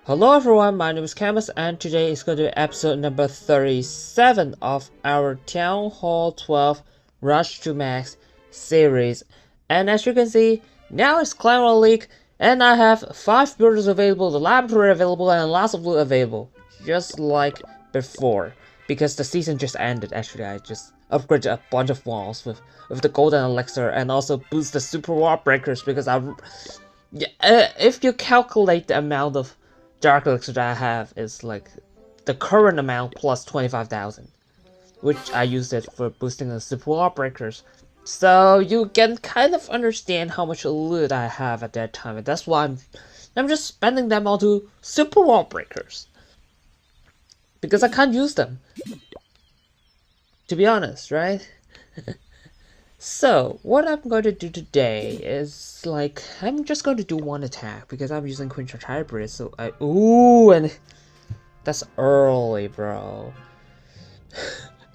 Hello everyone, my name is Camus and today is going to be episode number 37 of our Town Hall 12 Rush to Max series. And as you can see, now it's Clan League and I have 5 builders available, the laboratory available, and lots of loot available. Just like before. Because the season just ended, actually I just upgraded a bunch of walls with the golden elixir and also boost the super wall breakers because if you calculate the amount of dark elixir that I have is like the current amount plus 25,000, which I used it for boosting the super wall breakers. So you can kind of understand how much loot I have at that time, and that's why I'm just spending them all to super wall breakers because I can't use them. To be honest, right? So, what I'm going to do today is, like, I'm just going to do one attack, because I'm using Queen Charge Hybrid, so ooh, and that's early, bro.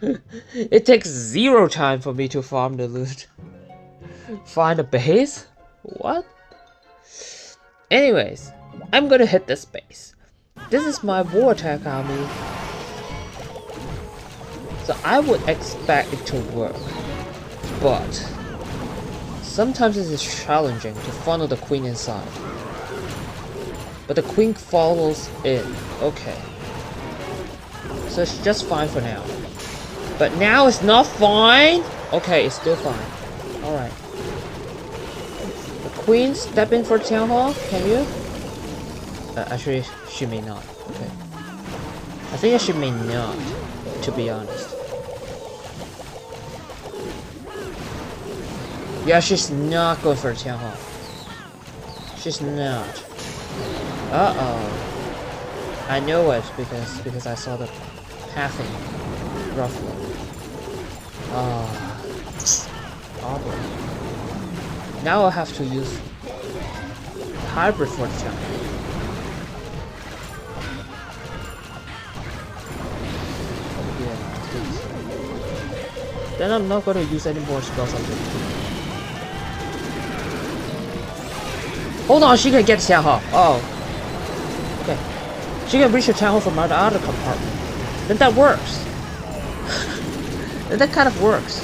It takes 0 time for me to farm the loot. Find a base? What? Anyways, I'm gonna hit this base. This is my war attack army, so I would expect it to work. But sometimes it is challenging to funnel the queen inside. But the queen follows in. Okay. So it's just fine for now. But now it's not fine? Okay, it's still fine. Alright. The queen step in for town hall? Can you? Actually, she may not. Okay. I think she may not, to be honest. Yeah, she's not going for a town hall. She's not. Uh-oh. I know it because I saw the pathing roughly. Awkward. Now I'll have to use hybrid for the town hall. Yeah, please. Then I'm not going to use any more spells on this. Hold on, she can get the town hall. Oh. Okay. She can reach the town hall from the other compartment. Then that works. Then that kind of works.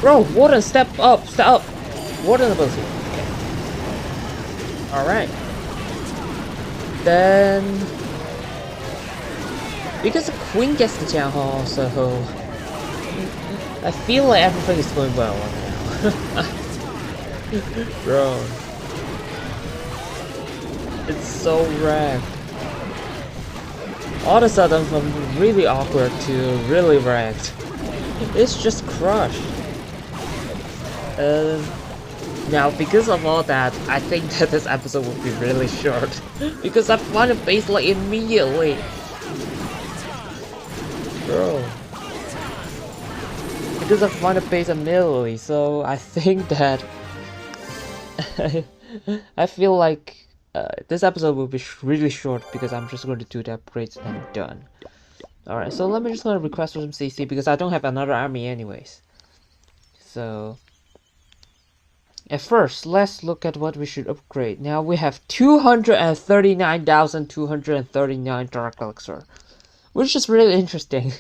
Bro, Warden, step up, step up. Warden ability. Okay. Alright. Then because the queen gets the town hall, so I feel like everything is going well right now. Bro, it's so wrecked. All of a sudden from really awkward to really wrecked. It's just crushed. Now because of all that, I think that this episode will be really short. Because I found a base like immediately. Bro. Because I found a base immediately, so I think that I feel like this episode will be really short because I'm just going to do the upgrades and I'm done. Alright, so let me just gonna request for some CC because I don't have another army anyways. So at first, let's look at what we should upgrade. Now we have 239,239 Dark Elixir, which is really interesting.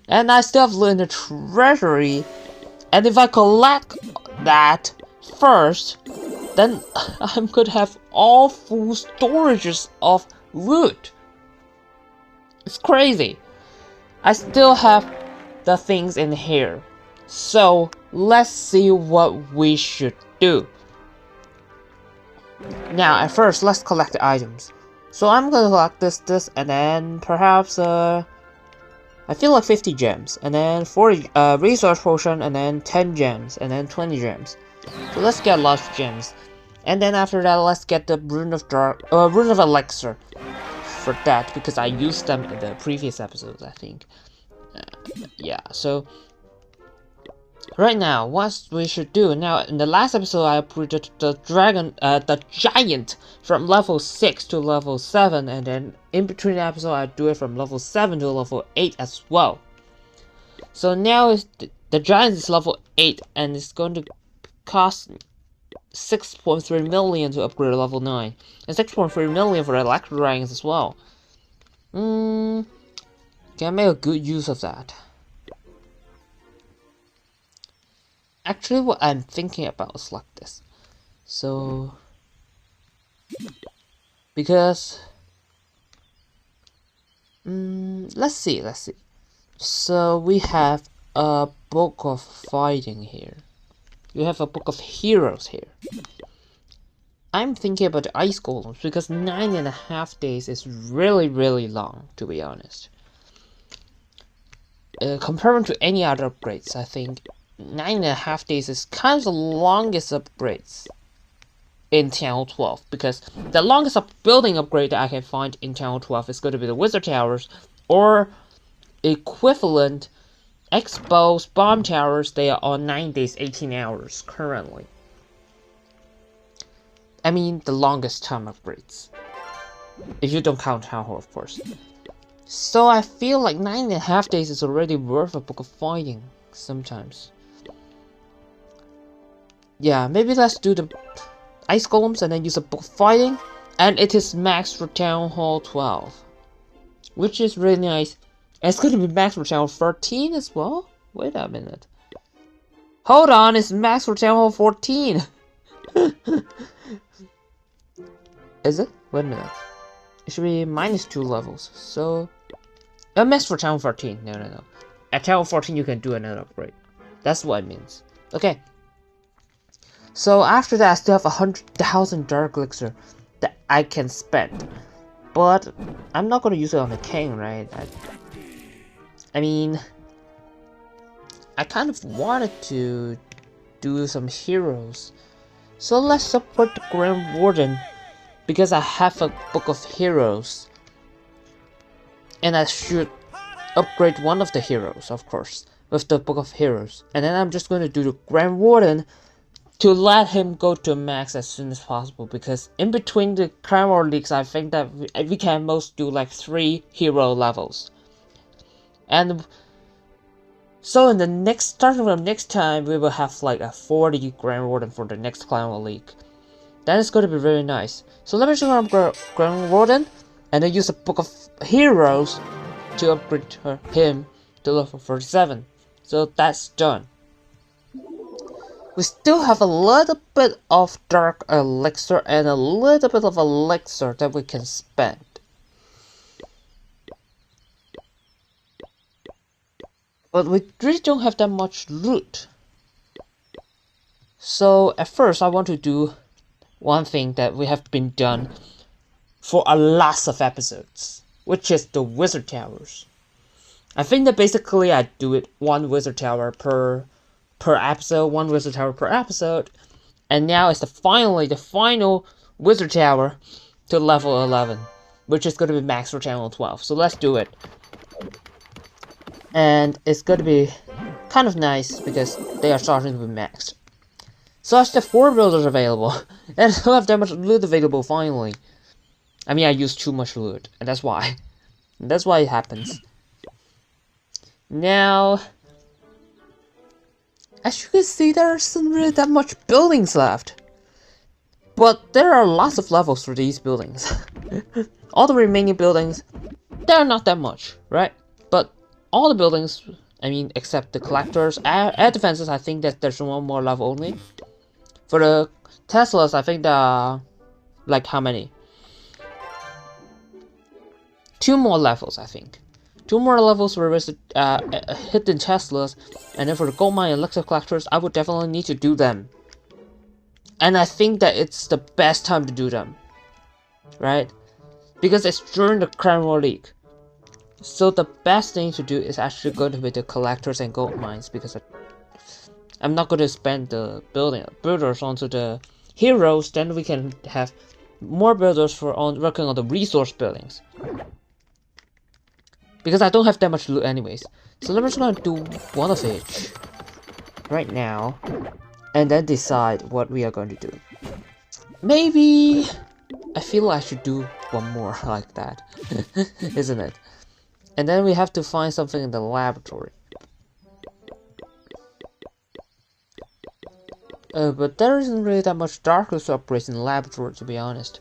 And I still have loot in the treasury, and if I collect that first, then I'm gonna have all full storages of loot. It's crazy. I still have the things in here, so let's see what we should do. Now at first, let's collect the items. So I'm gonna collect this, and then perhaps I feel like 50 gems, and then 40 resource potion, and then 10 gems, and then 20 gems. So let's get lots of gems, and then after that, let's get the rune of elixir for that because I used them in the previous episodes, I think. Yeah. So right now, what we should do now? In the last episode, I upgraded the giant from level 6 to level 7, and then in between the episode, I do it from level 7 to level 8 as well. So now the giant is level 8, and it's going to cost 6.3 million to upgrade to level 9. And 6.3 million for electric dragons as well. Can I make a good use of that? Actually, what I'm thinking about is like this. So, because let's see. So we have a book of fighting here. You have a book of heroes here. I'm thinking about the ice golems because 9.5 days is really long, to be honest. Comparing to any other upgrades, I think 9.5 days is kind of the longest upgrades in TH12, because the longest building upgrade that I can find in TH12 is going to be the wizard towers or equivalent exposed bomb towers. They are on 9 days 18 hours currently. I mean the longest time upgrades, if you don't count Town Hall, of course. So I feel like 9.5 days is already worth a book of fighting sometimes. Yeah, maybe let's do the ice golems and then use a book of fighting, and it is max for Town Hall 12, which is really nice. And it's going to be max for Town Hall 13 as well. Wait a minute. Hold on, it's max for Town Hall 14. Is it? Wait a minute. It should be -2 levels. So, max for Town Hall 14. No. At Town Hall 14, you can do another upgrade. That's what it means. Okay. So after that, I still have 100,000 dark elixir that I can spend, but I'm not gonna use it on the king, right? I mean, I kind of wanted to do some heroes, so let's support the Grand Warden because I have a book of heroes, and I should upgrade one of the heroes, of course, with the book of heroes, and then I'm just going to do the Grand Warden to let him go to max as soon as possible, because in between the Crown War leagues, I think that we can most do like 3 hero levels. And so in the next, starting from next time, we will have like a 40 Grand Warden for the next Crown War league. That is going to be very nice. So let me show up Grand Warden, and then use a book of heroes to upgrade him to level 47. So that's done. We still have a little bit of dark elixir and a little bit of elixir that we can spend. But we really don't have that much loot. So at first I want to do one thing that we have been done for a lot of episodes, which is the wizard towers. I think that basically I do it 1 wizard tower per episode, 1 wizard tower per episode, and now it's finally the final wizard tower to level 11, which is going to be max for Channel 12. So let's do it, and it's going to be kind of nice because they are starting to be maxed. So I still have 4 builders available, and I don't have that much loot available finally. I mean, I used too much loot, and that's why. That's why it happens. Now, as you can see, there are not really that much buildings left. But there are lots of levels for these buildings. All the remaining buildings, they're not that much, right? But all the buildings, I mean, except the collectors, air defenses, I think that there's 1 more level only. For the Teslas, I think there are, like, how many? 2 more levels, I think. 2 more levels for hidden Teslas, and then for the gold mine and elixir collectors, I would definitely need to do them. And I think that it's the best time to do them, right? Because it's during the Crown War League. So the best thing to do is actually going to be the collectors and gold mines, because I'm not going to spend the builders onto the heroes. Then we can have more builders for working on the resource buildings. Because I don't have that much loot anyways. So I'm just gonna do 1 of each right now, and then decide what we are going to do. Maybe I feel I should do 1 more like that, isn't it? And then we have to find something in the laboratory. But there isn't really that much Darkless upgrades in the laboratory, to be honest.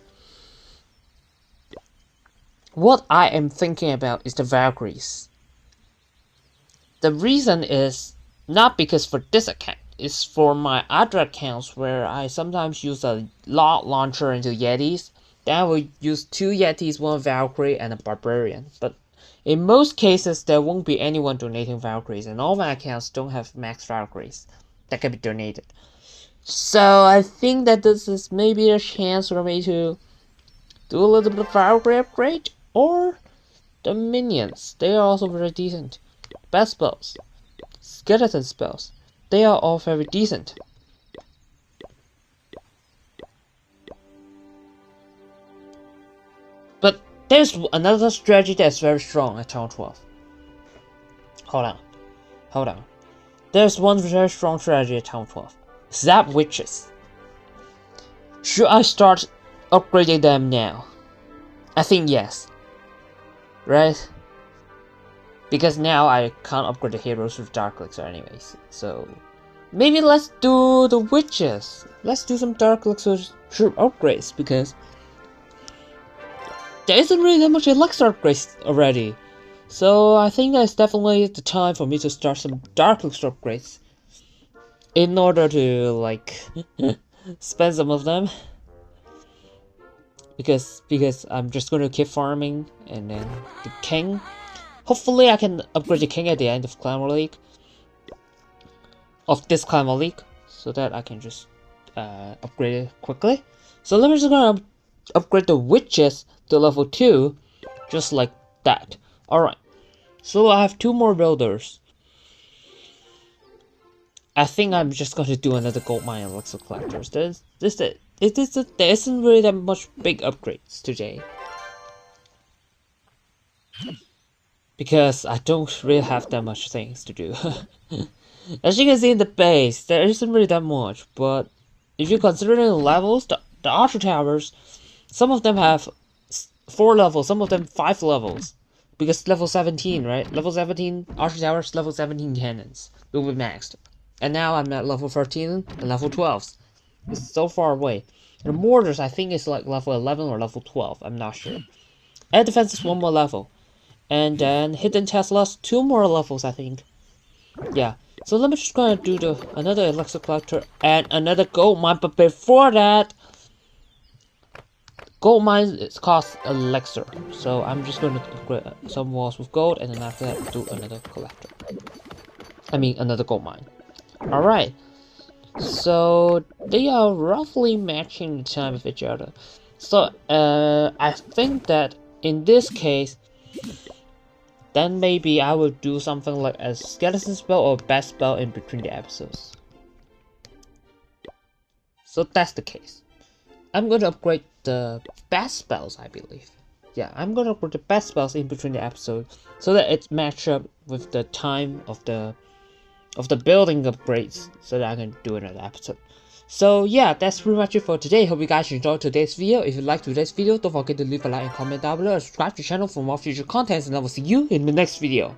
What I am thinking about is the Valkyries. The reason is not because for this account, it's for my other accounts where I sometimes use a lot launcher into Yetis. Then I will use 2 Yetis, 1 Valkyrie, and a Barbarian. But in most cases, there won't be anyone donating Valkyries, and all my accounts don't have max Valkyries that can be donated. So I think that this is maybe a chance for me to do a little bit of Valkyrie upgrade, or the minions. They are also very decent. Best spells, skeleton spells, they are all very decent. But there's another strategy that's very strong at Town 12. Hold on. There's one very strong strategy at Town 12. Zap witches. Should I start upgrading them now? I think yes. Right? Because now I can't upgrade the heroes with Dark Elixir anyways. So maybe let's do the witches. Let's do some Dark Elixir troop upgrades, because there isn't really that much Elixir upgrades already. So I think that's definitely the time for me to start some Dark Elixir upgrades. In order to, like, spend some of them. Because I'm just going to keep farming, and then the king. Hopefully I can upgrade the king at the end of Clan League. Of this Clan League. So that I can just upgrade it quickly. So let me just gonna upgrade the witches to level 2. Just like that. Alright. So I have 2 more builders. I think I'm just going to do another gold mine and elixir collectors. There isn't really that much big upgrades today. Because I don't really have that much things to do. As you can see in the base, there isn't really that much. But if you consider the levels, the archer towers, some of them have 4 levels, some of them 5 levels. Because level 17, right? Level 17 archer towers, level 17 cannons will be maxed. And now I'm at level 13 and level 12. It's so far away. And the mortars, I think it's like level 11 or level 12. I'm not sure. Air defense is 1 more level. And then hidden Teslas, 2 more levels, I think. Yeah. So let me just gonna do another elixir collector and another gold mine. But before that, gold mine costs elixir. So I'm just gonna upgrade some walls with gold, and then after that do another collector. I mean another gold mine. Alright, so they are roughly matching the time of each other. So I think that in this case, then maybe I will do something like a skeleton spell or best spell in between the episodes. So that's the case. I'm going to upgrade the best spells, I believe. Yeah, I'm going to upgrade the best spells in between the episodes so that it matches up with the time of the building upgrades, so that I can do another episode. So yeah, that's pretty much it for today. Hope you guys enjoyed today's video. If you liked today's video, don't forget to leave a like and comment down below and subscribe to the channel for more future contents, and I will see you in the next video.